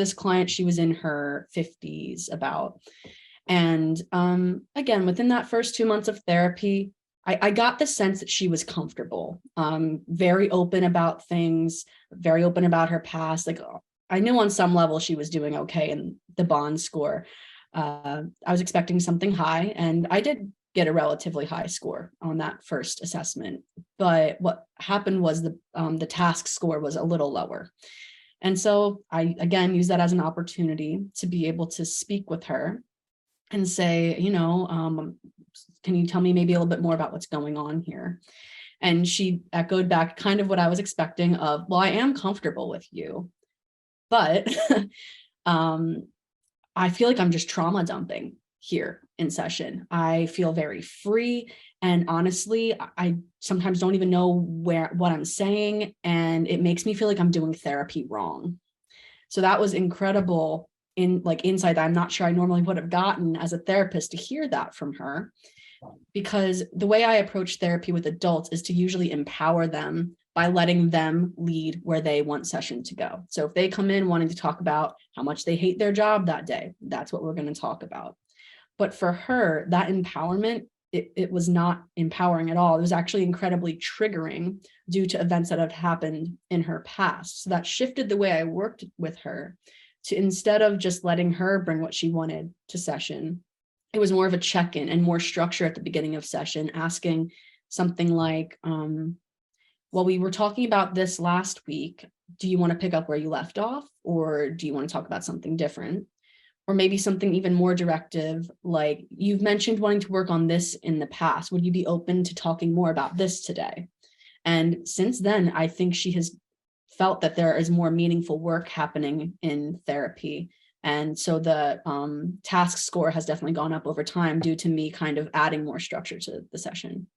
this client, she was in her 50s about. And again, within that first 2 months of therapy, I got the sense that she was comfortable, very open about things, very open about her past. Like I knew on some level she was doing okay in the bond score. I was expecting something high, and I did get a relatively high score on that first assessment. But what happened was the task score was a little lower. And so I, again, used that as an opportunity to be able to speak with her and say, can you tell me maybe a little bit more about what's going on here? And she echoed back kind of what I was expecting of, well, I am comfortable with you, but I feel like I'm just trauma dumping here in session. I feel very free. And honestly, I sometimes don't even know what I'm saying. And it makes me feel like I'm doing therapy wrong. So that was incredible insight that I'm not sure I normally would have gotten as a therapist to hear that from her. Because the way I approach therapy with adults is to usually empower them by letting them lead where they want session to go. So if they come in wanting to talk about how much they hate their job that day, that's what we're going to talk about. But for her, that empowerment, it was not empowering at all. It was actually incredibly triggering due to events that have happened in her past. So that shifted the way I worked with her to, instead of just letting her bring what she wanted to session, it was more of a check-in and more structure at the beginning of session, asking something like, well, we were talking about this last week. Do you want to pick up where you left off, or do you want to talk about something different? Or maybe something even more directive, like, you've mentioned wanting to work on this in the past. Would you be open to talking more about this today? And since then, I think she has felt that there is more meaningful work happening in therapy. And so the task score has definitely gone up over time due to me kind of adding more structure to the session.